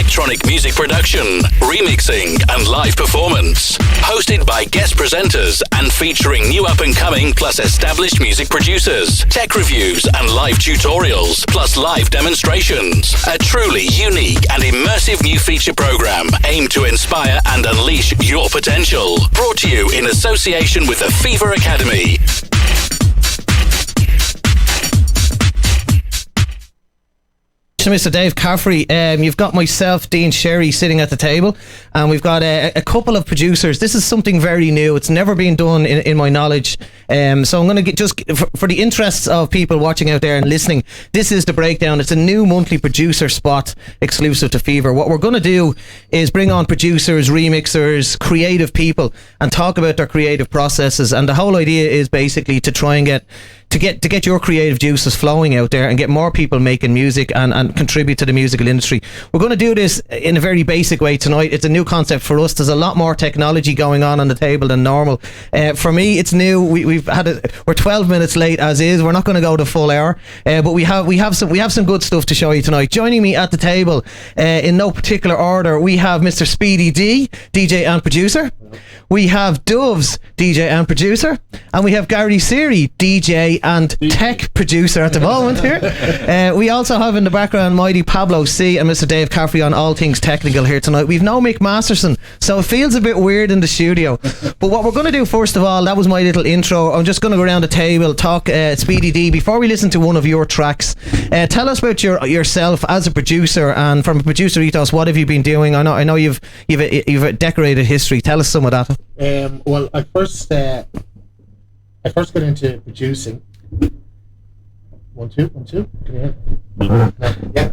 electronic music production, remixing and live performance. Hosted by guest presenters and featuring new up-and-coming plus established music producers. Tech reviews and live tutorials plus live demonstrations. A truly unique and immersive new feature program aimed to inspire and unleash your potential. Brought to you in association with the PHEVER Academy. Mr. Dave Caffrey, you've got myself, Dean Seery, sitting at the table, and we've got a couple of producers. This is something very new. It's never been done in my knowledge. So I'm going to get just for the interests of people watching out there and listening, this is the breakdown. It's a new monthly producer spot exclusive to PHEVER. What we're going to do is bring on producers, remixers, creative people, and talk about their creative processes. And the whole idea is basically to try and get your creative juices flowing out there and get more people making music and contribute to the musical industry. We're going to do this in a very basic way tonight. It's a new concept for us. There's a lot more technology going on the table than normal. For me, it's new. We're 12 minutes late as is. We're not going to go the full hour, but we have some good stuff to show you tonight. Joining me at the table, in no particular order, we have Mr. Speedi-D, DJ and producer. We have Duvz, DJ and producer, and we have Seery, DJ and tech producer at the moment here. We also have in the background mighty Pablo C and Mr. Dave Caffrey on all things technical here tonight. We've no Mick Masterson, so it feels a bit weird in the studio. But what we're going to do first of all, that was my little intro. I'm just going to go around the table, talk Speedi-D. Before we listen to one of your tracks, tell us about yourself as a producer, and from a producer ethos, what have you been doing? I know you've a decorated history. Tell us some of that. Well, I first got into producing. 1 2 1 2. Can you hear? No. Yeah.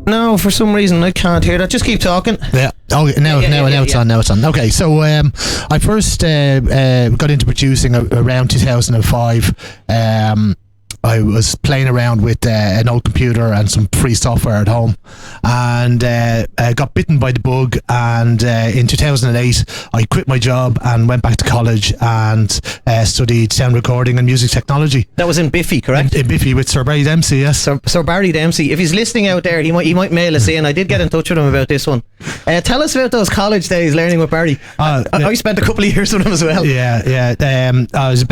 No, for some reason I can't hear that. Just keep talking. Yeah. Oh, now it's on. Now it's on. Okay, so I first got into producing around 2005. I was playing around with an old computer and some free software at home, and got bitten by the bug, and in 2008 I quit my job and went back to college and studied sound recording and music technology. That was in Biffy, correct? In Biffy with Sir Barry Dempsey, yes. Sir Barry Dempsey, if he's listening out there, he might mail us in. I did get in touch with him about this one. Tell us about those college days learning with Barry. I spent a couple of years with him as well. Yeah. It was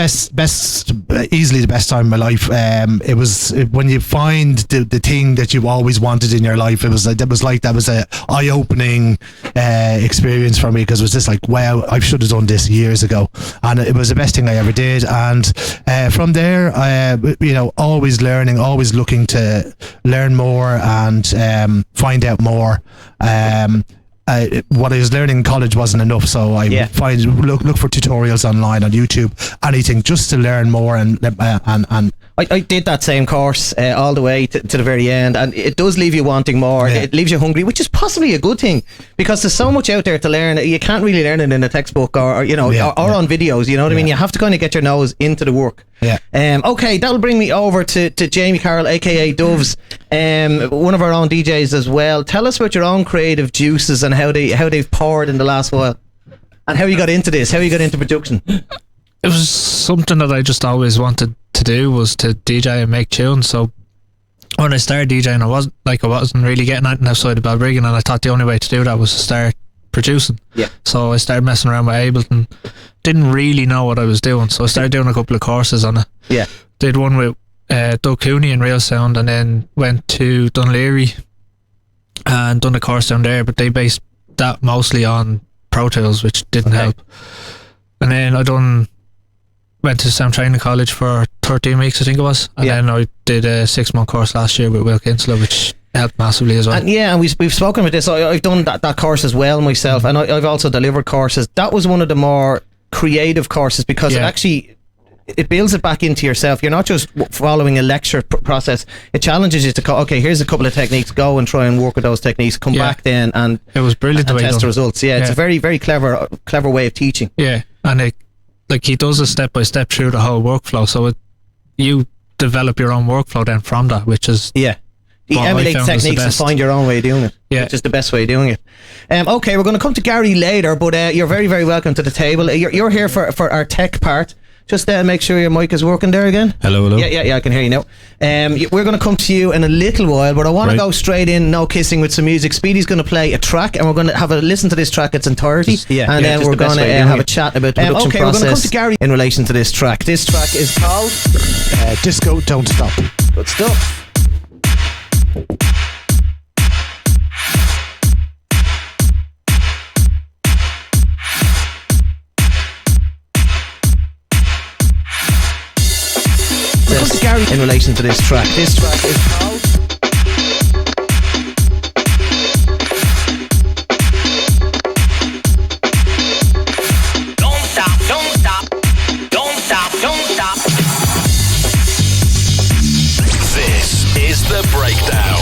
easily the best time of my life. It was when you find the thing that you always wanted in your life. That was a eye-opening experience for me, because it was just like, wow, I should have done this years ago, and it was the best thing I ever did. And from there, always learning, always looking to learn more and find out more. What I was learning in college wasn't enough, so I look for tutorials online on YouTube, anything, just to learn more. And I did that same course all the way to the very end, and it does leave you wanting more. It leaves you hungry, which is possibly a good thing, because there's so much out there to learn. You can't really learn it in a textbook or on videos. You know what I mean? You have to kind of get your nose into the work. Yeah. Okay, that'll bring me over to Jamie Carroll, aka Duvz, one of our own DJs as well. Tell us about your own creative juices and how they've poured in the last while, and how you got into this, how you got into production. It was something that I just always wanted to do, was to DJ and make tunes. So when I started DJing, I wasn't really getting anything outside of Balbriggan, and I thought the only way to do that was to start producing. Yeah. So I started messing around with Ableton. Didn't really know what I was doing, so I started doing a couple of courses on it. Yeah. Did one with Doug Cooney in Real Sound, and then went to Dunleary and done a course down there, but they based that mostly on Pro Tools, which didn't help. And then went to Sound Training College for 13 weeks, I think it was, and then I did a 6-month course last year with Will Kinsella, which helped massively as well. And we've spoken about this. I've done that course as well myself, and I've also delivered courses. That was one of the more creative courses, because it builds it back into yourself. You're not just following a lecture process. It challenges you to here's a couple of techniques, go and try and work with those techniques, come back then and it was brilliant and the way test the results. It's a very, very clever way of teaching. And he does a step-by-step through the whole workflow, so you develop your own workflow then from that, which is you emulate techniques and find your own way of doing it, which is the best way of doing it. Okay, we're going to come to Gary later, but you're very, very welcome to the table. You're here for our tech part. Just make sure your mic is working there again. Hello. Yeah, I can hear you now. We're going to come to you in a little while, but I want to go straight in, no kissing, with some music. Speedy's going to play a track, and we're going to have a listen to this track its entirety, and then we're going to have a chat about the production process. We're going to come to Gary in relation to this track. This track is called Disco Don't Stop. Good stuff. Gary in relation to this track. This track is called Don't Stop, Don't Stop, Don't Stop, Don't Stop. This is the breakdown.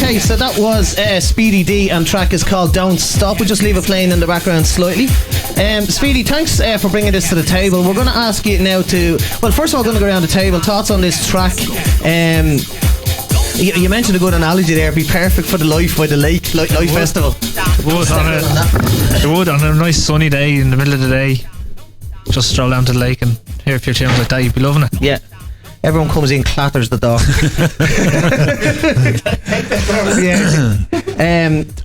Okay, so that was Speedi-D, and track is called Don't Stop. We'll just leave it playing in the background slightly. Speedy, thanks for bringing this to the table. We're going to ask you now to, well, first of all, going to go around the table. Thoughts on this track? You mentioned a good analogy there. It'd be perfect for the Life by the Lake Life Festival. It would on a nice sunny day in the middle of the day. Just stroll down to the lake and hear a few tunes like that. You'd be loving it. Yeah. Everyone comes in, clatters the door.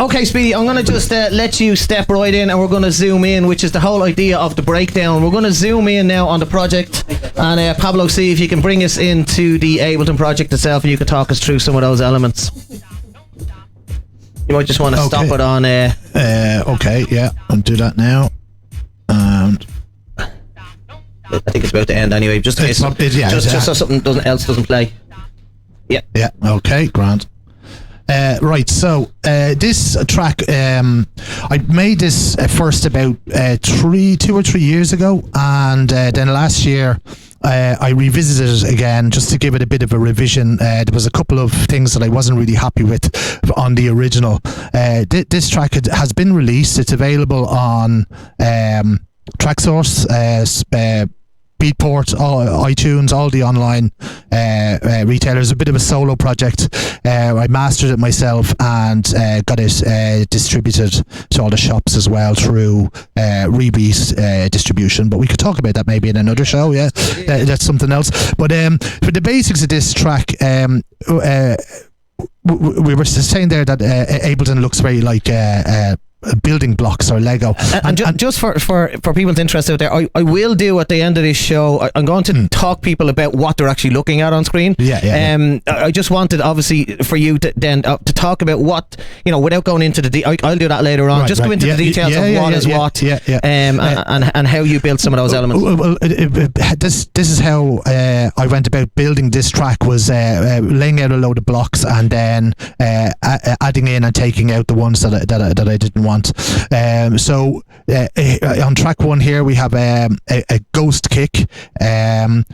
Okay, Speedy, I'm going to just let you step right in, and we're going to zoom in, which is the whole idea of the breakdown. We're going to zoom in now on the project, and Pablo, see if you can bring us into the Ableton project itself, and you can talk us through some of those elements. You might just want to stop it on... okay, yeah, I'll do that now. I think it's about to end anyway. Just so something else doesn't play. Yeah. Yeah. Okay. Grand. Right. So this track, I made this first about 2 or 3 years ago, and then last year I revisited it again just to give it a bit of a revision. There was a couple of things that I wasn't really happy with on the original. This track has been released. It's available on TrackSource, Beatport, iTunes, all the online retailers. A bit of a solo project. I mastered it myself and got it distributed to all the shops as well through Rebeat distribution. But we could talk about that maybe in another show. Yeah, that's something else. But for the basics of this track, we were saying there that Ableton looks very like building blocks or Lego. And just for people's interest out there, I will do at the end of this show, I'm going to talk people about what they're actually looking at on screen. I just wanted, obviously, for you to then to talk about what, without going into the I'll do that later on. Go into the details of what is what, and how you built some of those elements. Well, this is how I went about building this track, was laying out a load of blocks and then adding in and taking out the ones that I didn't want. So on track 1 here we have a ghost kick,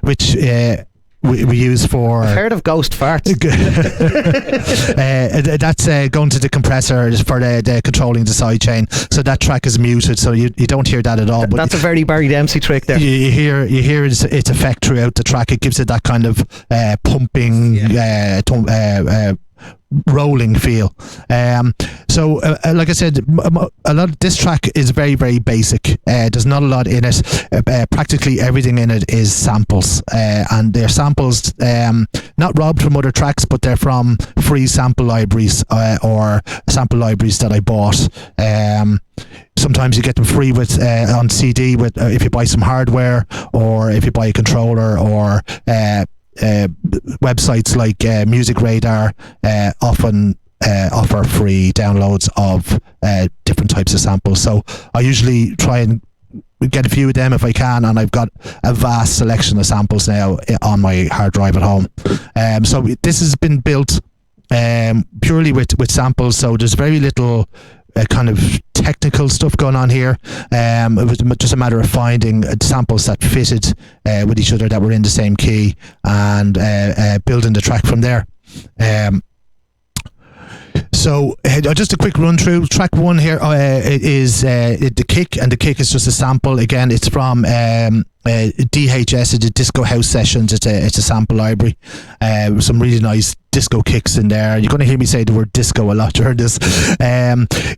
which we use for... I've heard of ghost farts. That's going to the compressor for the controlling the sidechain. So that track is muted, so you don't hear that at all. But that's a very Barry Dempsey trick there. You hear its effect throughout the track. It gives it that kind of pumping, rolling feel. So like I said, a lot of this track is very, very basic. There's not a lot in it. Practically everything in it is samples, and they're samples not robbed from other tracks, but they're from free sample libraries or sample libraries that I bought. Sometimes you get them free with on CD with if you buy some hardware, or if you buy a controller, or websites like Music Radar often offer free downloads of different types of samples. So I usually try and get a few of them if I can, and I've got a vast selection of samples now on my hard drive at home. So this has been built purely with samples, so there's very little kind of technical stuff going on here. It was just a matter of finding samples that fitted with each other, that were in the same key, and building the track from there. So just a quick run through track 1 here. It is the kick, and the kick is just a sample. Again, it's from DHS, the Disco House Sessions. It's a sample library. Some really nice disco kicks in there. You're going to hear me say the word disco a lot during this.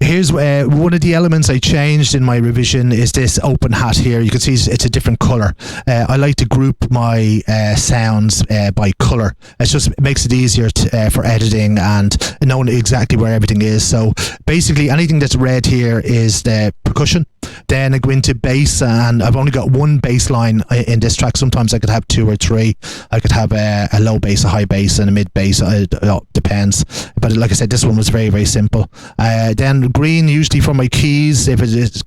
Here's one of the elements I changed in my revision is this open hat here. You can see it's a different colour. I like to group my sounds by colour. It makes it easier for editing and knowing exactly where everything is. So basically anything that's red here is the percussion. Then I go into bass, and I've only got one bass line in this track. Sometimes I could have 2 or 3. I could have a low bass, a high bass, and a mid bass. It depends. But like I said, this one was very, very simple. Then green usually for my keys, if it is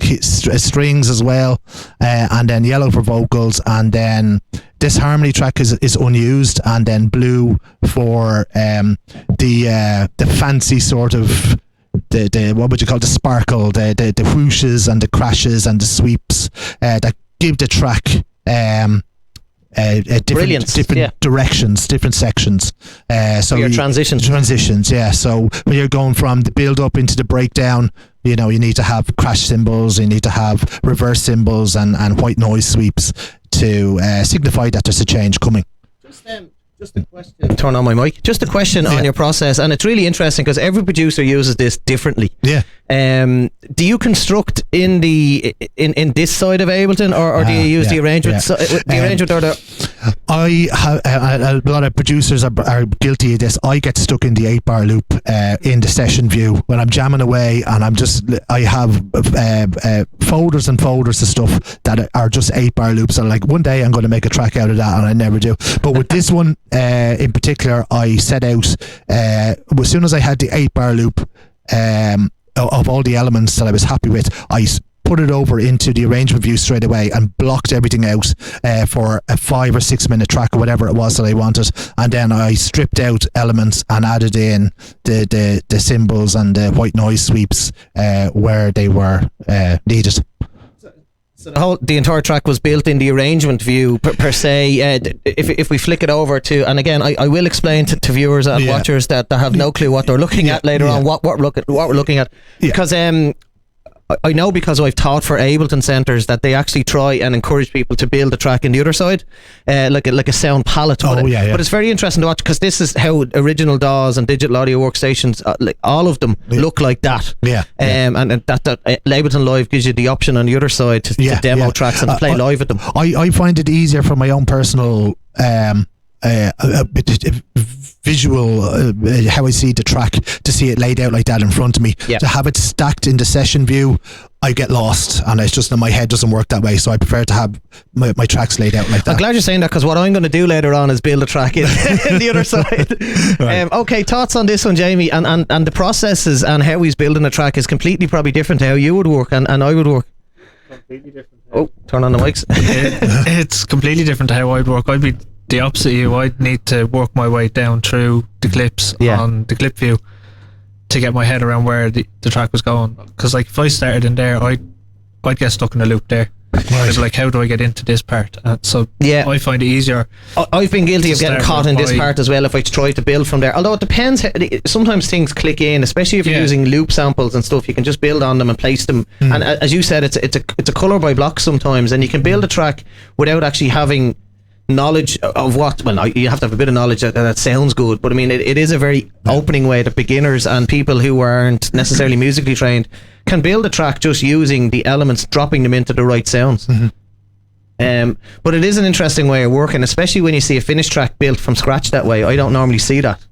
strings as well, and then yellow for vocals, and then this harmony track is unused, and then blue for the fancy sort of the what would you call the sparkle, the whooshes and the crashes and the sweeps that give the track different directions, different sections. So your transitions, yeah. So when you're going from the build up into the breakdown, you need to have crash cymbals, you need to have reverse cymbals and white noise sweeps to signify that there's a change coming. Just a question. Turn on my mic. Just a question on your process, and it's really interesting because every producer uses this differently. Yeah. Do you construct in this side of Ableton, or do you use the arrangement? So, the arrangement or the? I have a lot of producers are guilty of this. I get stuck in the 8-bar loop in the session view when I'm jamming away, and I have folders and folders of stuff that are just 8-bar loops. And like one day I'm going to make a track out of that, and I never do. But with this one in particular, I set out as soon as I had the 8-bar loop of all the elements that I was happy with, I put it over into the arrangement view straight away and blocked everything out for a 5 or 6 minute track or whatever it was that I wanted, and then I stripped out elements and added in the cymbals and the white noise sweeps where they were needed. So the entire track was built in the arrangement view per se. If we flick it over to, and again, I will explain to viewers and watchers that have no clue what they're looking at later on, what we're looking at, because I know, because I've taught for Ableton centres, that they actually try and encourage people to build a track in the other side, like a sound palette. But it's very interesting to watch, because this is how original DAWs and digital audio workstations, like all of them, look like that. And that Ableton Live gives you the option on the other side to demo tracks and play live with them. I find it easier for my own personal visual how I see the track, to see it laid out like that in front of me. To have it stacked in the session view, I get lost, and it's just that my head doesn't work that way, so I prefer to have my tracks laid out like that. I'm glad you're saying that, because what I'm going to do later on is build a track in the other side. Right. Okay, thoughts on this one, Jamie, and the processes and how he's building a track is completely probably different to how you would work and I would work. Completely different. Oh, turn on the mics. It's completely different to how I'd work. I'd be the opposite of you. I'd need to work my way down through the clips on the clip view to get my head around where the track was going, because like if I started in there, I'd get stuck in a loop there. I'd be like, how do I get into this part? So I find it easier. I've been guilty of getting caught in this part as well if I try to build from there, although it depends. Sometimes things click in, especially if you're using loop samples and stuff. You can just build on them and place them, and as you said, it's a colour by block sometimes, and you can build a track without actually having knowledge of what, well, you have to have a bit of knowledge that sounds good, but I mean it is a very opening way that beginners and people who aren't necessarily musically trained can build a track just using the elements, dropping them into the right sounds. But it is an interesting way of working, especially when you see a finished track built from scratch that way. I don't normally see that,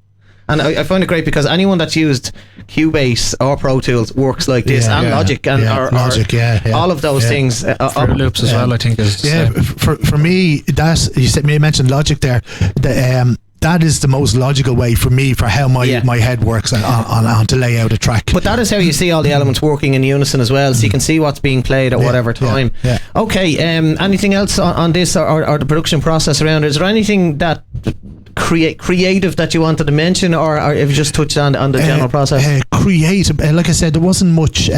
and I find it great, because anyone that's used Cubase or Pro Tools works like this, and Logic and Logic, all of those things. Fruit Loops as well, I think is for me, that you mentioned Logic there. That is the most logical way for me for how my head works on to lay out a track. But that is how you see all the elements working in unison as well, so you can see what's being played at whatever time. Okay, anything else on this or the production process around it? Is there anything that creative that you wanted to mention, or have you just touched on the general process? Creative, like I said, there wasn't much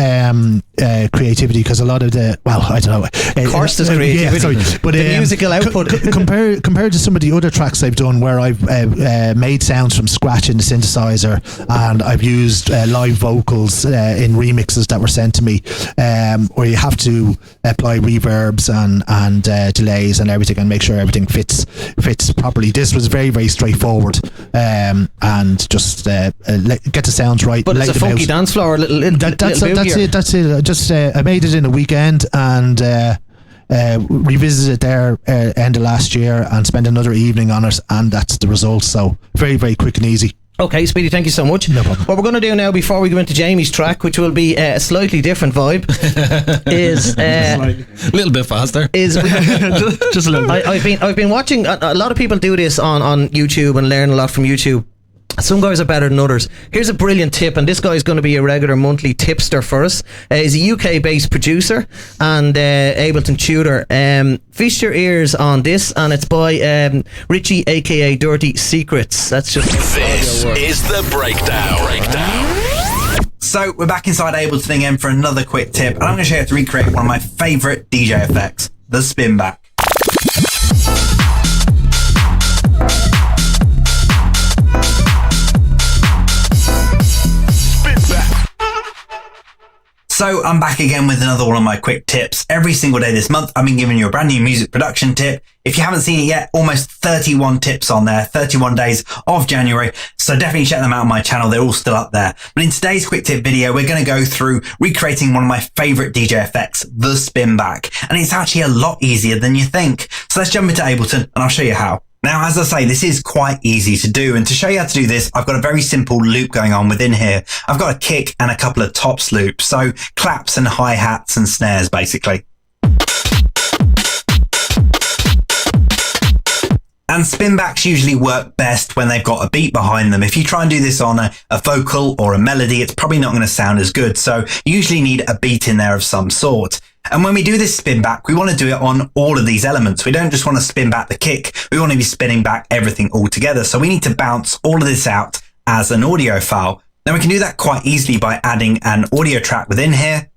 creativity, because a lot of the, well, I don't know. Of course there's creativity, but the musical output. Compared to some of the other tracks I've done where I've made sounds from scratch in the synthesizer, and I've used live vocals in remixes that were sent to me, where you have to apply reverbs and delays and everything, and make sure everything fits properly. This was very, very straightforward, and just get the sounds right. But it's a funky dance floor. That's it. Just I made it in a weekend and revisited it there end of last year and spent another evening on it, and that's the result. So very, very quick and easy. Okay, Speedi, thank you so much. No problem. What we're going to do now, before we go into Jamie's track, which will be a slightly different vibe, is a little bit faster. Is just a little bit. I've been watching a lot of people do this on YouTube and learn a lot from YouTube. Some guys are better than others. Here's a brilliant tip, and this guy is going to be a regular monthly tipster for us. He's a UK-based producer and Ableton tutor. Feast your ears on this, and it's by Richie, aka DirtySecretz. That's just this is the breakdown. So we're back inside Ableton again for another quick tip, and I'm going to show you how to recreate one of my favourite DJ effects, the spin back. So I'm back again with another one of my quick tips. Every single day this month, I've been giving you a brand new music production tip. If you haven't seen it yet, almost 31 tips on there, 31 days of January. So definitely check them out on my channel. They're all still up there. But in today's quick tip video, we're going to go through recreating one of my favorite DJ effects, the spin back. And it's actually a lot easier than you think. So let's jump into Ableton and I'll show you how. Now, as I say, this is quite easy to do. And to show you how to do this, I've got a very simple loop going on within here. I've got a kick and a couple of tops loops. So claps and hi-hats and snares, basically. And spin backs usually work best when they've got a beat behind them. If you try and do this on a vocal or a melody, it's probably not going to sound as good. So you usually need a beat in there of some sort. And when we do this spin back, we want to do it on all of these elements. We don't just want to spin back the kick. We want to be spinning back everything all together. So we need to bounce all of this out as an audio file. Now we can do that quite easily by adding an audio track within here.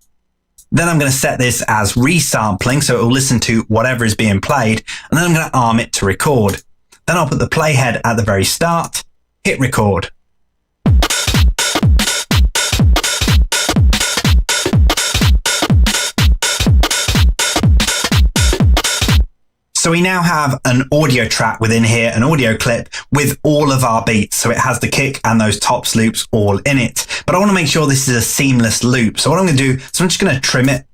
Then I'm going to set this as resampling, so it will listen to whatever is being played. And then I'm going to arm it to record. Then I'll put the playhead at the very start, hit record. So we now have an audio track within here, an audio clip with all of our beats. So it has the kick and those tops loops all in it. But I want to make sure this is a seamless loop. So what I'm going to do is I'm just going to trim it.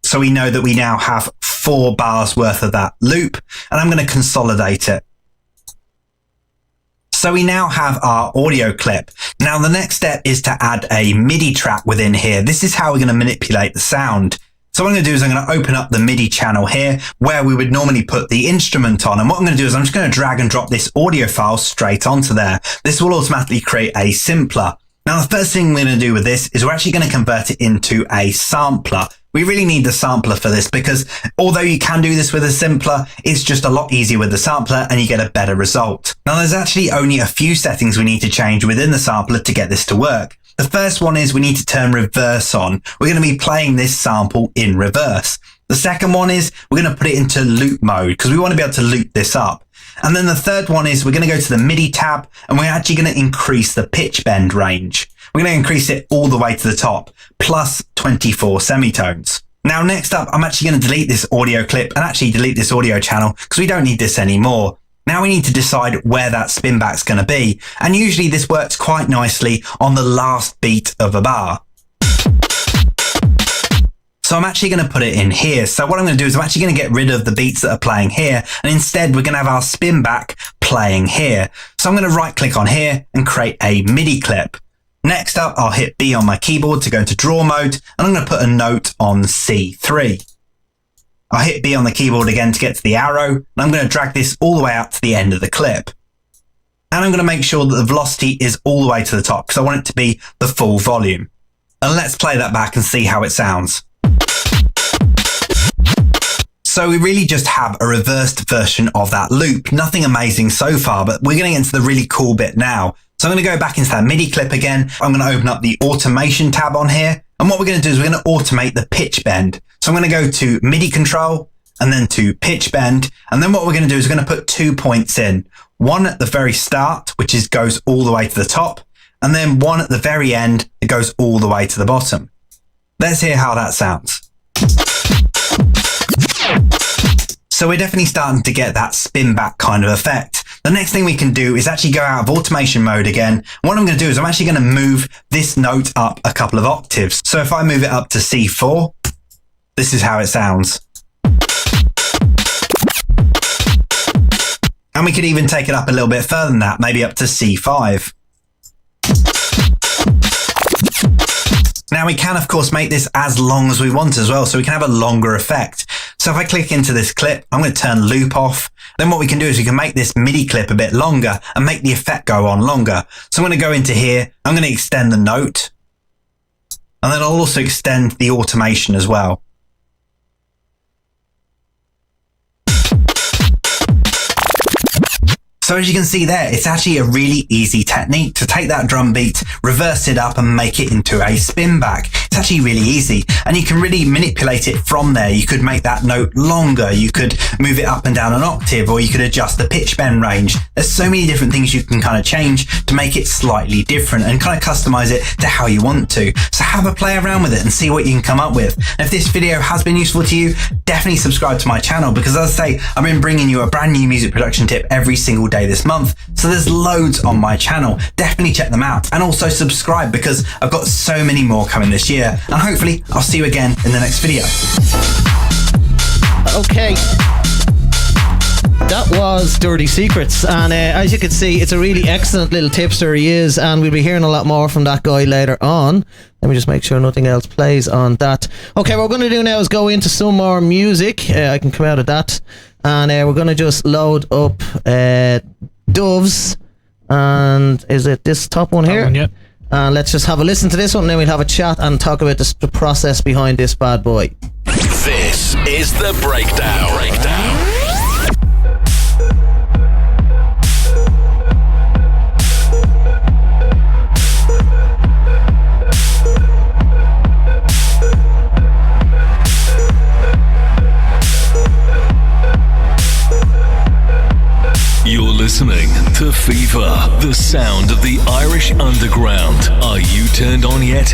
So we know that we now have 4 bars worth of that loop, and I'm going to consolidate it. So we now have our audio clip. Now the next step is to add a MIDI track within here. This is how we're going to manipulate the sound. So what I'm going to do is I'm going to open up the MIDI channel here where we would normally put the instrument on. And what I'm going to do is I'm just going to drag and drop this audio file straight onto there. This will automatically create a sampler. Now, the first thing we're going to do with this is we're actually going to convert it into a sampler. We really need the sampler for this because although you can do this with a simpler, it's just a lot easier with the sampler and you get a better result. Now, there's actually only a few settings we need to change within the sampler to get this to work. The first one is we need to turn reverse on. We're going to be playing this sample in reverse. The second one is we're going to put it into loop mode because we want to be able to loop this up. And then the third one is we're going to go to the MIDI tab and we're actually going to increase the pitch bend range. We're going to increase it all the way to the top, plus 24 semitones. Now, next up, I'm actually going to delete this audio clip and actually delete this audio channel because we don't need this anymore. Now we need to decide where that spin back's going to be. And usually this works quite nicely on the last beat of a bar. So I'm actually going to put it in here. So what I'm going to do is I'm actually going to get rid of the beats that are playing here. And instead we're going to have our spin back playing here. So I'm going to right click on here and create a MIDI clip. Next up, I'll hit B on my keyboard to go into draw mode. And I'm going to put a note on C3. I'll hit B on the keyboard again to get to the arrow, and I'm going to drag this all the way out to the end of the clip. And I'm going to make sure that the velocity is all the way to the top because I want it to be the full volume. And let's play that back and see how it sounds. So we really just have a reversed version of that loop. Nothing amazing so far, but we're going to get into the really cool bit now. So I'm going to go back into that MIDI clip again. I'm going to open up the automation tab on here. And what we're going to do is we're going to automate the pitch bend. So I'm going to go to MIDI control and then to pitch bend. And then what we're going to do is we're going to put 2 points in. One at the very start, which goes all the way to the top. And then one at the very end that goes all the way to the bottom. Let's hear how that sounds. So we're definitely starting to get that spin back kind of effect. The next thing we can do is actually go out of automation mode again. What I'm going to do is I'm actually going to move this note up a couple of octaves. So if I move it up to C4, this is how it sounds. And we could even take it up a little bit further than that, maybe up to C5. Now we can, of course, make this as long as we want as well, so we can have a longer effect. So if I click into this clip, I'm going to turn loop off. Then what we can do is we can make this MIDI clip a bit longer and make the effect go on longer. So I'm going to go into here, I'm going to extend the note, and then I'll also extend the automation as well. So as you can see there, it's actually a really easy technique to take that drum beat, reverse it up and make it into a spin back. It's actually really easy, and you can really manipulate it from there. You could make that note longer, you could move it up and down an octave, or you could adjust the pitch bend range. There's so many different things you can kind of change to make it slightly different and kind of customize it to how you want to. So have a play around with it and see what you can come up with. And if this video has been useful to you, definitely subscribe to my channel, because as I say, I've been bringing you a brand new music production tip every single day this month. So there's loads on my channel. Definitely check them out, and also subscribe, because I've got so many more coming this year. And hopefully I'll see you again in the next video. Okay. That was DirtySecretz, and as you can see, it's a really excellent little tipster he is, and we'll be hearing a lot more from that guy later on. Let me just make sure nothing else plays on that. Okay, what we're going to do now is go into some more music. I can come out of that, and we're going to just load up Duvz, and is it this top one here? That one, yeah. And let's just have a listen to this one, and then we'll have a chat and talk about the process behind this bad boy. This is the breakdown. You're listening to Fever, the sound of the Irish underground. Are you turned on yet?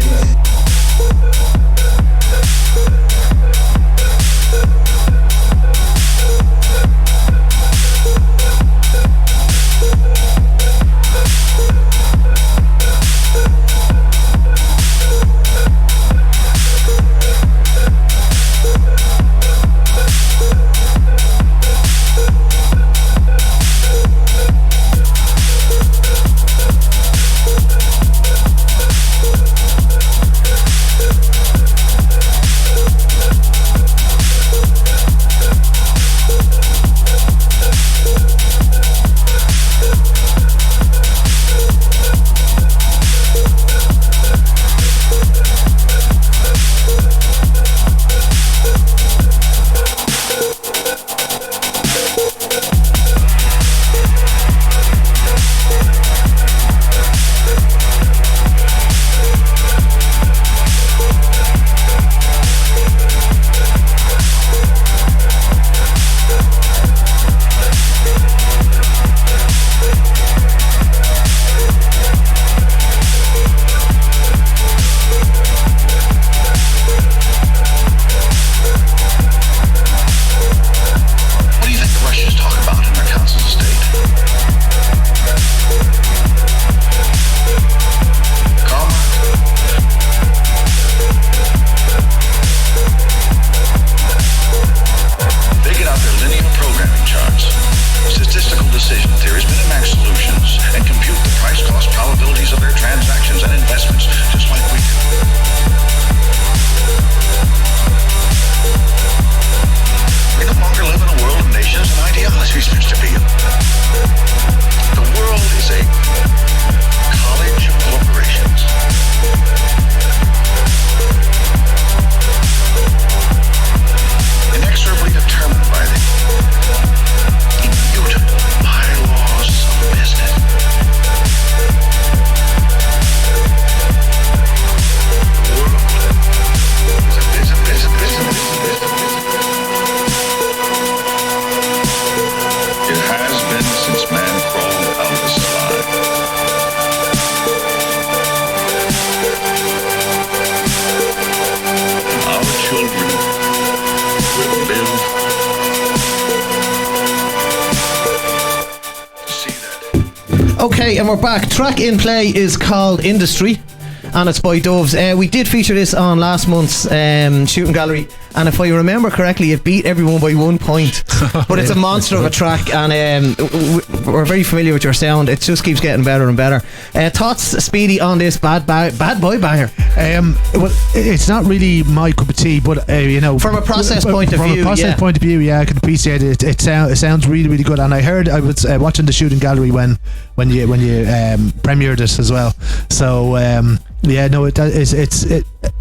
Okay, and we're back. Track in play is called Industry, and it's by Duvz. We did feature this on last month's shooting gallery, and if I remember correctly, it beat everyone by 1 point. But it's a monster of a track, and we're very familiar with your sound. It just keeps getting better and better. Thoughts, Speedy, on this bad boy banger? Well, it's not really my cup of tea, but you know, from a process point of view, I can appreciate it. It sounds really, really good. And I was watching the shooting gallery when you premiered it as well. So Yeah, no, it's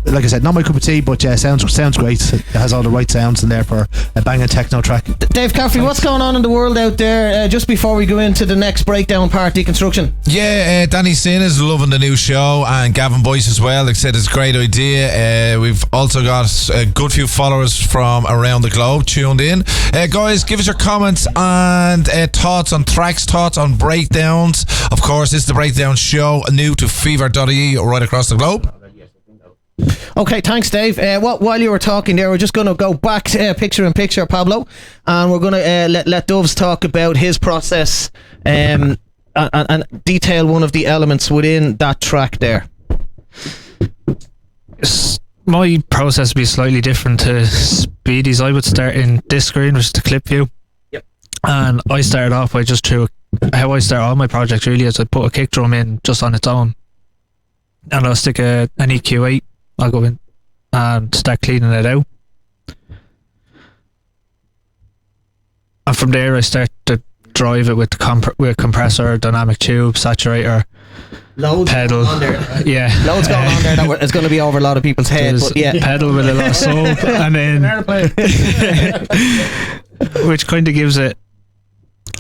like I said, not my cup of tea, but yeah, sounds great. It has all the right sounds in there for a banging techno track. Dave Caffrey, what's going on in the world out there? Just before we go into the next breakdown part, deconstruction. Yeah, Danny Sin is loving the new show, and Gavin Boyce as well. Like I said, it's a great idea. We've also got a good few followers from around the globe tuned in. Guys, give us your comments and thoughts on tracks, thoughts on breakdowns. Of course, this is the breakdown show, new to PHEVER.ie right across the globe. Okay, thanks, Dave. While you were talking there, we're just going to go back picture in picture, Pablo, and we're going to let Duvz talk about his process and detail one of the elements within that track there. My process would be slightly different to Speedy's. I would start in this screen, which is the clip view. Yep. And I started off by just how I start all my projects really is I put a kick drum in just on its own, and I'll stick an EQ8. I'll go in and start cleaning it out, and from there I start to drive it with with compressor, dynamic tube, saturator, Loads pedal. going on there. Yeah, loads going on there that it's going to be over a lot of people's heads. But yeah, pedal with a lot of soap, and then which kind of gives it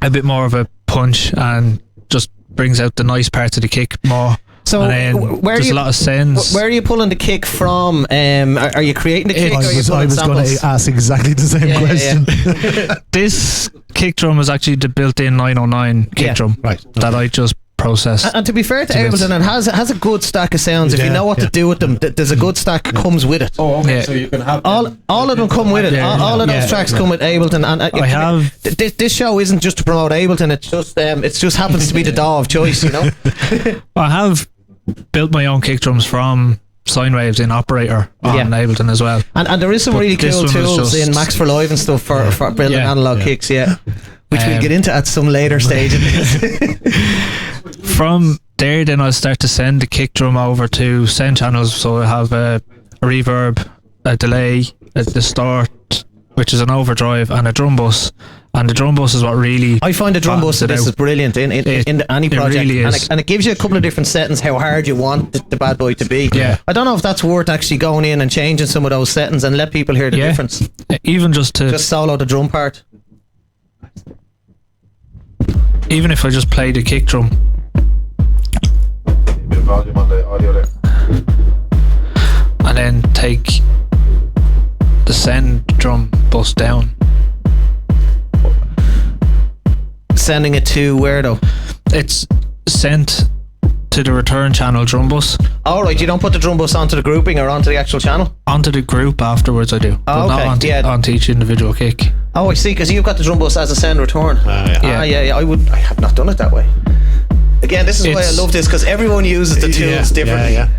a bit more of a punch and just brings out the nice parts of the kick more. So there's a lot of sends. Where are you pulling the kick from? Are you creating the kick? I was going to ask exactly the same question. Yeah. This kick drum was actually the built-in 909 kick drum that I just processed. And to be fair to Ableton, it has a good stack of sounds. If you know what to do with them, there's a good stack comes with it. Oh, okay. So you can have all of them come with it. All of those tracks come with Ableton. And I have this show isn't just to promote Ableton. It just happens to be the DAW of choice. You know. I have built my own kick drums from sine waves in Operator on Ableton as well. And there is some really cool tools in Max for Live and stuff for building analog kicks. Yeah. Which we'll get into at some later stage. From there, then I'll start to send the kick drum over to send channels. So I have a reverb, a delay, a distort, which is an overdrive, and a drum bus. And the drum bus is what really... I find the drum bus of this is brilliant in any project. It really is. And it gives you a couple of different settings, how hard you want the bad boy to be. Yeah. I don't know if that's worth actually going in and changing some of those settings and let people hear the difference. Even just solo the drum part. Even if I just play the kick drum. A bit of volume on the audio there. And then take the send drum bus down. Sending it to where though? It's sent to the return channel drum bus. All right, you don't put the drum bus onto the grouping or onto the actual channel? Onto the group afterwards I do. Oh, but okay. not onto each individual kick. Oh, I see, because you've got the drum bus as a send return. Yeah. I have not done it that way. Again, this is why I love this, because everyone uses the tools differently. Yeah.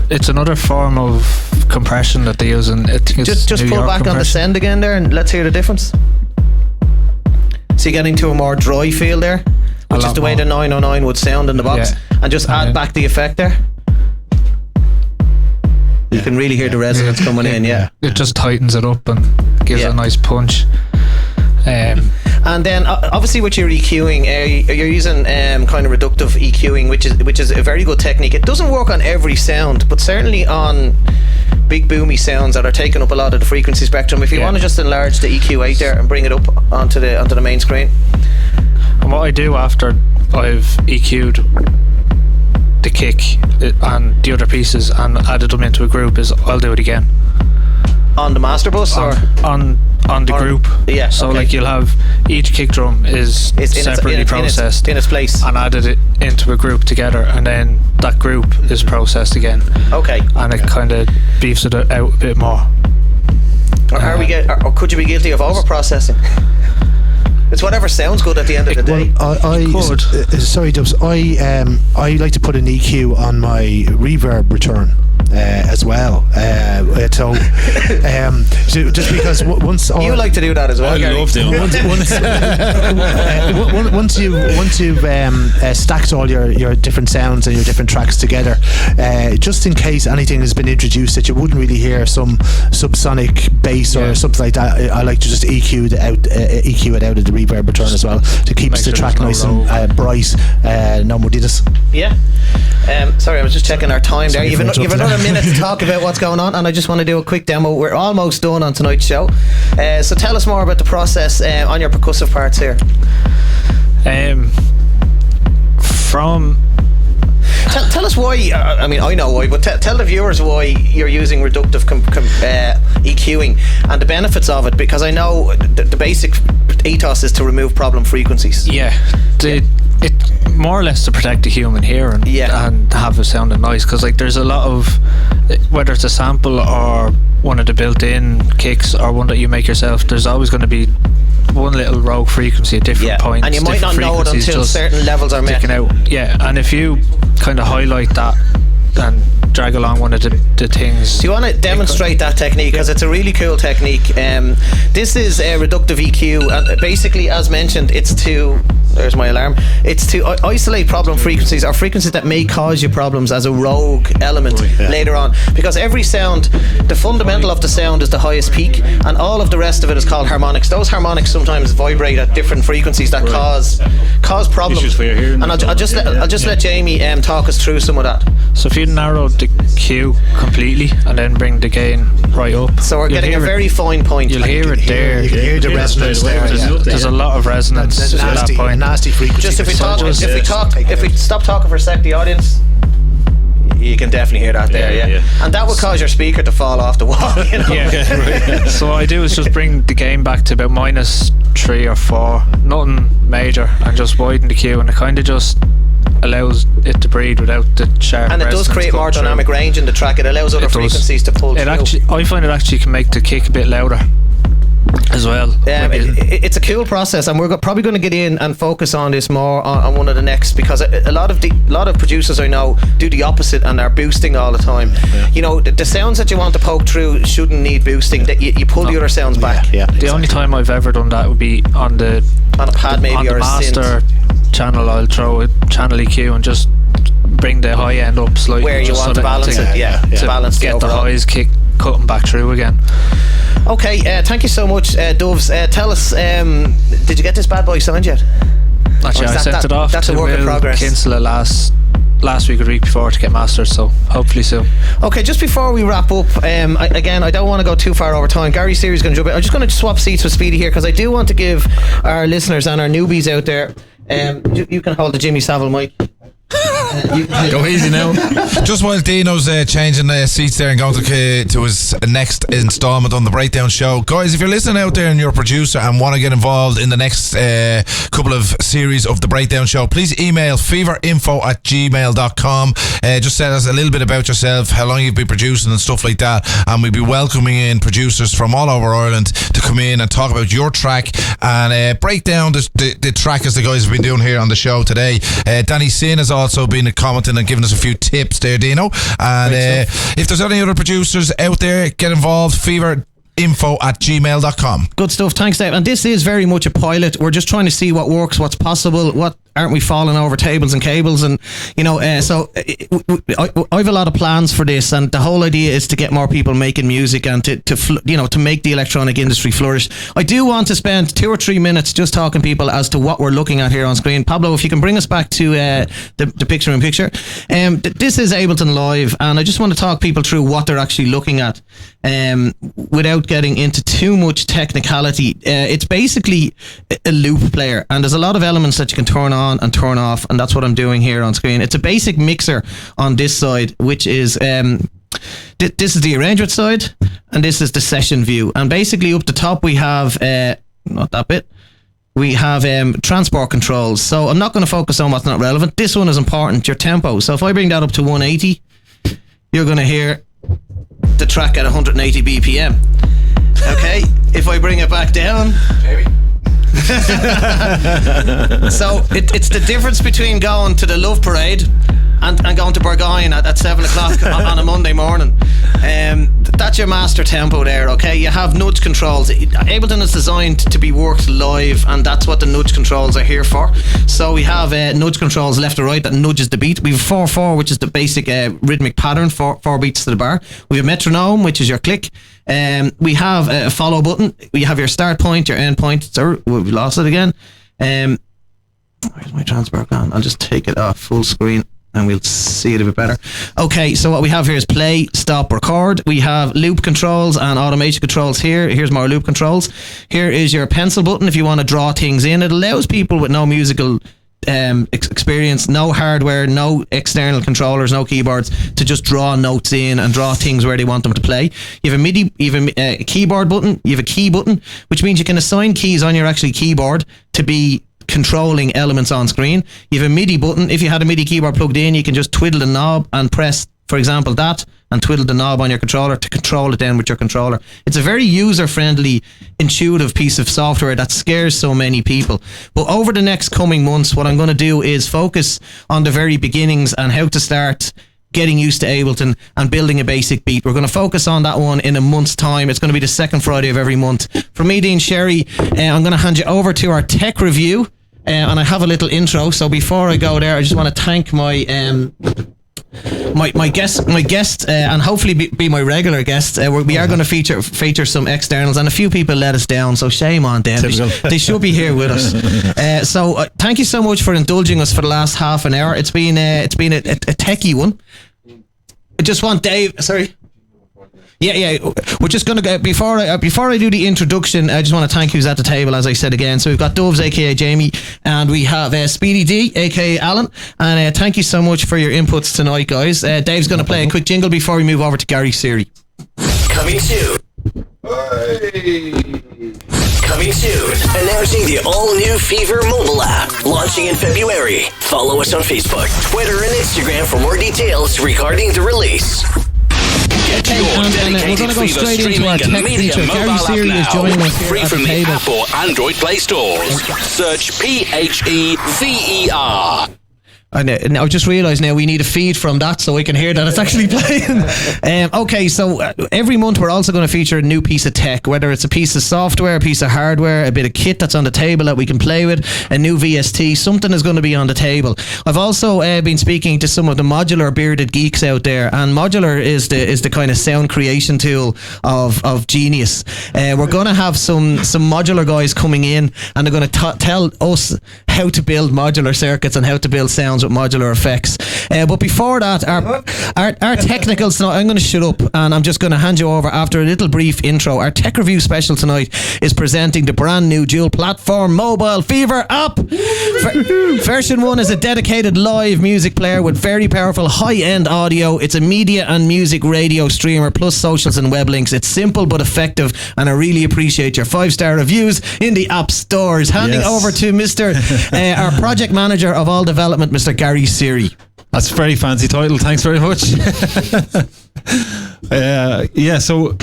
It's another form of compression that they use, and I think it's just New pull York back on the send again there, and let's hear the difference. So you get into a more dry feel there, which is the way the 909 would sound in the box, and just add back the effect there. You can really hear the resonance coming in. Yeah, it just tightens it up and gives it a nice punch. And then obviously with your EQing, you're using kind of reductive EQing, which is a very good technique. It doesn't work on every sound, but certainly on big boomy sounds that are taking up a lot of the frequency spectrum. If you want to just enlarge the EQ8 there and bring it up onto the main screen. And what I do after I've EQ'd the kick and the other pieces and added them into a group is I'll do it again. On the master bus or on the group? Yeah. So like you'll have each kick drum is separately processed in its place and added it into a group together, and then that group is processed again. Okay. And it kind of beefs it out a bit more. Or could you be guilty of over processing? It's whatever sounds good at the end of the day. Sorry, Dubs. I like to put an EQ on my reverb return. as well. So just because once you like to do that as well, I Gary. love doing it. once you've stacked all your different sounds and your different tracks together, just in case anything has been introduced that you wouldn't really hear, some subsonic bass or something like that, I like to just EQ it out of the reverb return as well, to keep the track nice and bright. No more did Yeah. Sorry, I was just checking our time there. You've another minute to talk about what's going on, and I just want to do a quick demo. We're almost done on tonight's show. So tell us more about the process on your percussive parts here. Tell us why. I mean, I know why, but tell the viewers why you're using reductive EQing and the benefits of it, because I know the basic ethos is to remove problem frequencies. Yeah, it more or less to protect the human hearing and have it sounding nice, because like there's a lot of, whether it's a sample or one of the built-in kicks or one that you make yourself, there's always going to be one little rogue frequency at different points, and you might not know it until certain levels are met. And if you kind of highlight that and drag along one of the things. Do you want to demonstrate that technique? Because it's a really cool technique. This is a reductive EQ, and basically, as mentioned, it's to, there's my alarm, it's to isolate problem frequencies, or frequencies that may cause you problems, as a rogue element later on. Because every sound, the fundamental of the sound is the highest peak, and all of the rest of it is called harmonics. Those harmonics sometimes vibrate at different frequencies that cause problems. And I'll just let Jamie talk us through some of that. So if you narrow the Q completely and then bring the gain right up, so we're getting a very fine point. You'll hear it there. You can hear the resonance there. There's a lot of resonance at that point. Nasty frequency. Just if we stop talking for a sec, the audience, you can definitely hear that there, and that would cause your speaker to fall off the wall. You know? So what I do is just bring the gain back to about -3 or 4, nothing major, and just widen the Q, and it kind of just allows it to breathe without the sharp. And it does create more dynamic range in the track. It allows other frequencies to pull through. I find it actually can make the kick a bit louder as well. It's a cool process, and we're probably going to get in and focus on this more on one of the next, because a lot of producers I know do the opposite and are boosting all the time. You know, the sounds that you want to poke through shouldn't need boosting. That you pull the other sounds back. The only time I've ever done that would be on a pad, maybe, on or the master channel. I'll throw a channel EQ and just bring the high end up slightly where you want to balance it. To balance get the highs cutting back through again. Okay, thank you so much, Duvz. Tell us, did you get this bad boy signed yet? Actually, I sent it off. That's to a work in progress. Kinsella last week or the week before to get mastered, so hopefully soon. Okay, just before we wrap up, I don't want to go too far over time. Gary Seery's going to jump in. I'm just going to swap seats with Speedi here, because I do want to give our listeners and our newbies out there, you can hold the Jimmy Savile mic. Go easy now. Just while Dino's changing seats there and going to his next installment on the Breakdown Show, guys, if you're listening out there and you're a producer and want to get involved in the next couple of series of the Breakdown Show, please email feverinfo@gmail.com. Just tell us a little bit about yourself, how long you've been producing and stuff like that, and we'll be welcoming in producers from all over Ireland to come in and talk about your track and break down the track as the guys have been doing here on the show today. Danny Sin has also been commenting and giving us a few tips there, Dino. And if there's any other producers out there, get involved. feverinfo@gmail.com. Good stuff. Thanks, Dave. And this is very much a pilot. We're just trying to see what works, what's possible, what aren't we falling over tables and cables, and so I have a lot of plans for this, and the whole idea is to get more people making music and to make the electronic industry flourish. I do want to spend 2 or 3 minutes just talking people as to what we're looking at here on screen. Pablo, if you can bring us back to the picture in picture. This is Ableton Live, and I just want to talk people through what they're actually looking at without getting into too much technicality. It's basically a loop player, and there's a lot of elements that you can turn on and turn off, and that's what I'm doing here on screen. It's a basic mixer on this side, which is this is the arrangement side, and this is the session view. And basically up the top we have not that bit, we have transport controls. So I'm not going to focus on what's not relevant. This one is important, your tempo. So if I bring that up to 180, you're going to hear the track at 180 BPM. Okay, if I bring it back down, so it's the difference between going to the Love Parade and going to Burgoyne at 7 o'clock on a Monday morning. That's your master tempo there, okay? You have nudge controls. Ableton is designed to be worked live, and that's what the nudge controls are here for. So we have nudge controls left to right that nudges the beat. We have 4/4, which is the basic rhythmic pattern, four beats to the bar. We have metronome, which is your click. We have a follow button. We have your start point, your end point. Sorry, we lost it again. Where's my transfer gone? I'll just take it off full screen and we'll see it a bit better. Okay, so what we have here is play, stop, record. We have loop controls and automation controls here. Here's more loop controls. Here is your pencil button if you want to draw things in. It allows people with no musical experience, no hardware, no external controllers, no keyboards, to just draw notes in and draw things where they want them to play. You have a MIDI, you have a keyboard button, you have a key button, which means you can assign keys on your actual keyboard to be controlling elements on screen. You have a MIDI button. If you had a MIDI keyboard plugged in, you can just twiddle the knob and press, for example, that, and twiddle the knob on your controller to control it then with your controller. It's a very user-friendly, intuitive piece of software that scares so many people. But over the next coming months, what I'm going to do is focus on the very beginnings and how to start getting used to Ableton and building a basic beat. We're going to focus on that one in a month's time. It's going to be the second Friday of every month. From me, Dean Sherry, I'm going to hand you over to our tech review. And I have a little intro. So before I go there, I just want to thank my guest, and hopefully be my regular guest. We are going to feature some externals, and a few people let us down, so shame on them. They should be here with us. So thank you so much for indulging us for the last half an hour. It's been a techie one. I just want Dave. Sorry. Yeah. We're just going to go before I do the introduction. I just want to thank who's at the table, as I said again. So we've got Duvz, aka Jamie, and we have Speedi-D, aka Alan. And thank you so much for your inputs tonight, guys. Dave's going to play a quick jingle before we move over to Gary Seery. Coming soon. Coming soon. Announcing the all-new PHEVER mobile app, launching in February. Follow us on Facebook, Twitter, and Instagram for more details regarding the release. Get your dedicated we're going to go PHEVER straight into streaming our and tech media feature. Gary mobile Seery is app joining now. us here Free at from the the table. App or Android Play stores. Search PHEVER. I just realised now we need a feed from that so we can hear that it's actually playing. Okay, so every month we're also going to feature a new piece of tech, whether it's a piece of software, a piece of hardware, a bit of kit that's on the table that we can play with, a new VST, something is going to be on the table. I've also been speaking to some of the modular bearded geeks out there, and modular is the kind of sound creation tool of genius. We're going to have some modular guys coming in, and they're going to tell us how to build modular circuits and how to build sounds with modular effects. But before that, our technicals tonight, I'm going to shut up and I'm just going to hand you over after a little brief intro. Our tech review special tonight is presenting the brand new dual platform mobile PHEVER app. Version 1 is a dedicated live music player with very powerful high-end audio. It's a media and music radio streamer plus socials and web links. It's simple but effective, and I really appreciate your 5-star reviews in the app stores. Handing over to Mr. Our project manager of all development, Mr. Gary Seery. That's a very fancy title. Thanks very much. So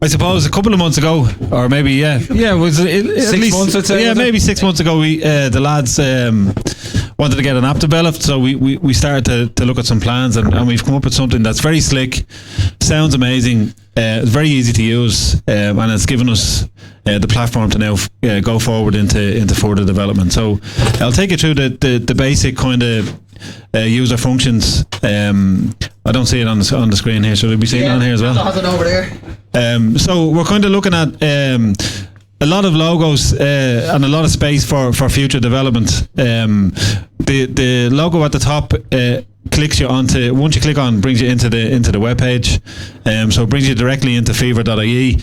I suppose a couple of months ago, or maybe was it 6 months? I'd say, maybe 6 months ago. We the lads wanted to get an app developed, so we started to look at some plans, and we've come up with something that's very slick, sounds amazing, it's very easy to use, and it's given us the platform to now go forward into further development. So I'll take you through the basic kind of user functions. I don't see it on the screen here. Should we be seeing it on here as well? I have it over there. So we're kind of looking at a lot of logos and a lot of space for future development. The logo at the top clicks you onto, once you click on, brings you into the web page. So it brings you directly into PHEVER.ie.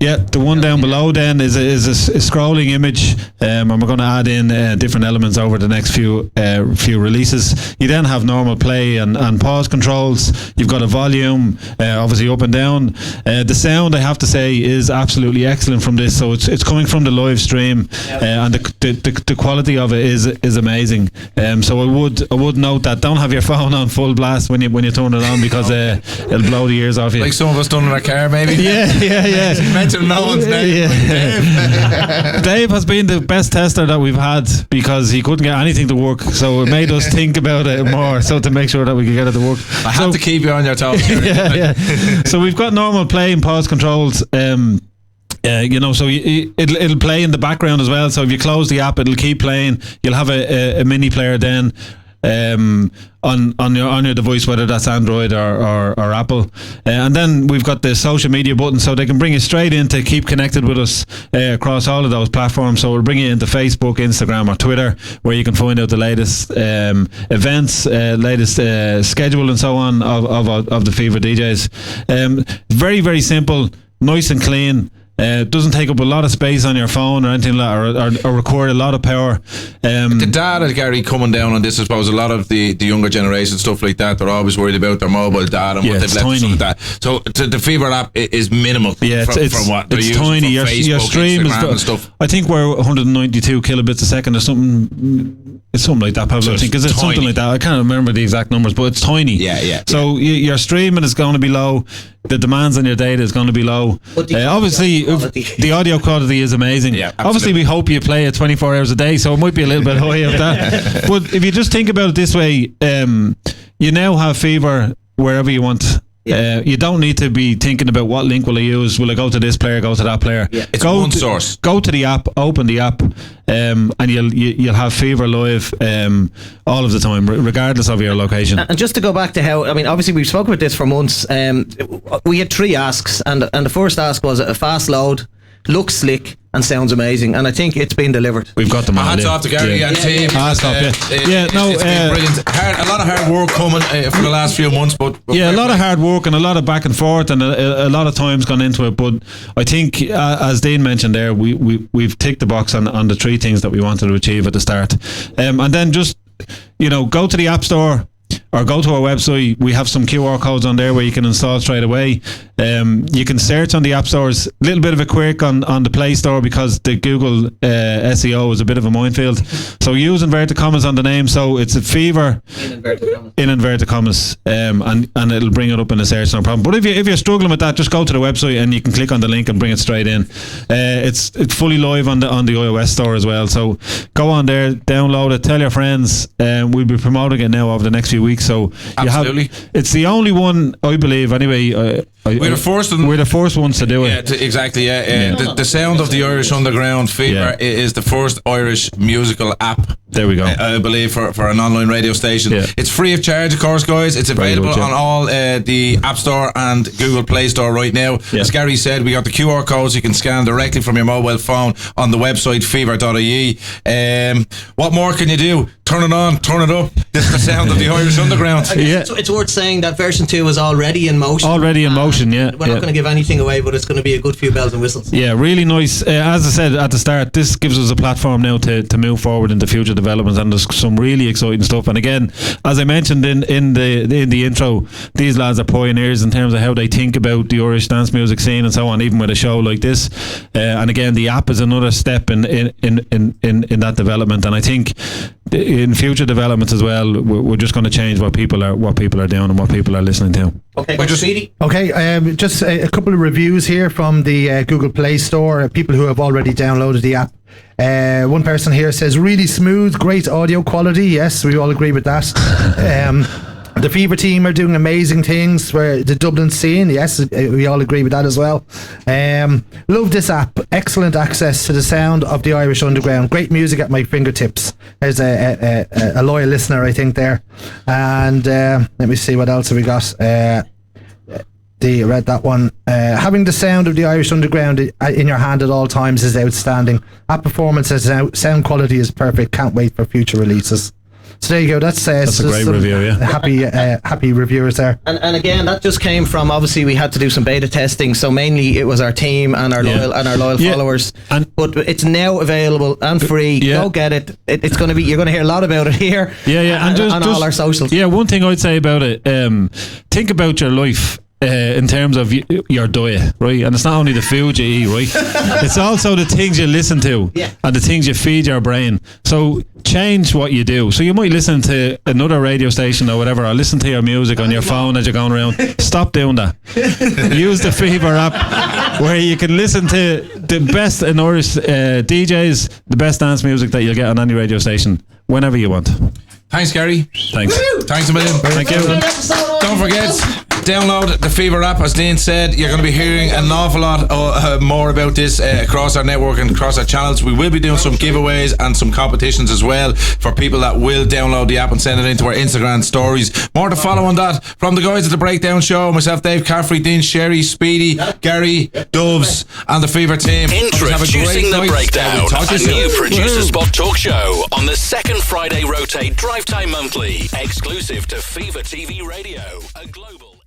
The one down below then is a scrolling image, and we're going to add in different elements over the next few releases. You then have normal play and pause controls. You've got a volume, obviously up and down. The sound, I have to say, is absolutely excellent from this. So it's coming from the live stream, and the quality of it is amazing. So I would note that don't have your phone on full blast when you turn it on, because it'll blow the ears off you. Like some of us done in our car, maybe. Yeah. mention no one's name. Dave has been the best tester that we've had because he couldn't get anything to work, so it made us think about it more, so to make sure that we could get it to work. I have to keep you on your toes. yeah. So we've got normal play and pause controls. So it'll play in the background as well. So if you close the app, it'll keep playing. You'll have a mini player then on your device, whether that's Android or Apple, and then we've got the social media button, so they can bring you straight in to keep connected with us across all of those platforms. So we'll bring you into Facebook, Instagram or Twitter, where you can find out the latest events, latest schedule and so on of the Fever DJs. Very, very simple, nice and clean. Doesn't take up a lot of space on your phone or anything like that, or record a lot of power. The data, Gary, coming down on this, I suppose a lot of the younger generation, stuff like that, they're always worried about their mobile data and what they've left and stuff like that. So the Fever app is minimal from what they're using. Tiny. Your stream Instagram is and stuff. I think we're 192 kilobits a second or something. It's something like that, Pablo. So I think is it something like that. I can't remember the exact numbers, but it's tiny. Yeah. So your streaming is going to be low. The demands on your data is going to be low. Obviously, the audio quality is amazing. Yeah, obviously, we hope you play it 24 hours a day, so it might be a little bit high of that. But if you just think about it this way, you now have Fever wherever you want. You don't need to be thinking about what link will I use. Will I go to this player, go to that player? It's one source. Go to the app, open the app, and you'll have Fever live all of the time, regardless of your location. And just to go back to how, I mean, obviously we've spoken about this for months. We had 3 asks, and the first ask was a fast load, looks slick, and sounds amazing, and I think it's been delivered. We've got them all. Hats off to Gary and team. Hats off, it's been brilliant. A lot of hard work coming for the last few months, but a lot of hard work and a lot of back and forth, and a lot of time's gone into it. But I think, as Dean mentioned there, we've ticked the box on the 3 things that we wanted to achieve at the start, and then just go to the App Store or go to our website. We have some QR codes on there where you can install straight away. You can search on the App Stores. A little bit of a quirk on the Play Store because the Google SEO is a bit of a minefield. So use inverted commas on the name. So it's a Fever in inverted commas, and it'll bring it up in the search, no problem. But if you're struggling with that, just go to the website and you can click on the link and bring it straight in. It's fully live on the iOS store as well. So go on there, download it, tell your friends. We'll be promoting it now over the next few weeks. So absolutely, it's the only one, I believe, anyway. We're the first ones to do it. Exactly. The sound of the Irish underground, Fever is the first Irish musical app. There we go. I believe for an online radio station. It's free of charge, of course, guys. It's available on all the App Store and Google Play Store right now. As Gary said, we got the QR codes you can scan directly from your mobile phone on the website fever.ie. What more can you do? Turn it on, turn it up. This is the sound of the Irish underground. It's worth saying that version 2 is already in motion. We're not going to give anything away, but it's going to be a good few bells and whistles. Yeah, really nice. As I said at the start, this gives us a platform now to move forward into future developments, and there's some really exciting stuff. And again, as I mentioned in the intro, these lads are pioneers in terms of how they think about the Irish dance music scene and so on, even with a show like this. And again, the app is another step in that development. And I think in future developments as well, we're just going to change what people are doing and what people are listening to. Okay, Speedi. Okay, just a couple of reviews here from the Google Play Store. People who have already downloaded the app. One person here says really smooth, great audio quality. Yes, we all agree with that. The Fever team are doing amazing things for the Dublin scene. Yes, we all agree with that as well. Love this app. Excellent access to the sound of the Irish underground. Great music at my fingertips. There's a loyal listener, I think, there. And let me see what else have we got. Read that one. Having the sound of the Irish underground in your hand at all times is outstanding. App performance and sound quality is perfect. Can't wait for future releases. So there you go. That's a great review. Happy reviewers there. And again, that just came from, obviously we had to do some beta testing. So mainly it was our team and our loyal followers. But it's now available and free. Go get it. It's going to be. You're going to hear a lot about it here. And on all our socials. Yeah, one thing I'd say about it. Think about your life. in terms of your diet, right? And it's not only the food you eat, right? It's also the things you listen to and the things you feed your brain. So change what you do. So you might listen to another radio station or whatever, or listen to your music on your phone as you're going around. Stop doing that. Use the PHEVER app where you can listen to the best in Irish DJs, the best dance music that you'll get on any radio station whenever you want. Thanks, Gary. Thanks. Thanks a million. Thank you. Don't forget, download the PHEVER app. As Dean said, you're going to be hearing an awful lot more about this across our network and across our channels. We will be doing some giveaways and some competitions as well for people that will download the app and send it into our Instagram stories. More to follow on that from the guys at the Breakdown Show, myself, Dave Caffrey, Dean Sherry, Speedi, Gary, Duvz, and the PHEVER team. Introducing The Breakdown, a new producer spot talk show on the second Friday rotate, drive time monthly, exclusive to PHEVER TV Radio, a global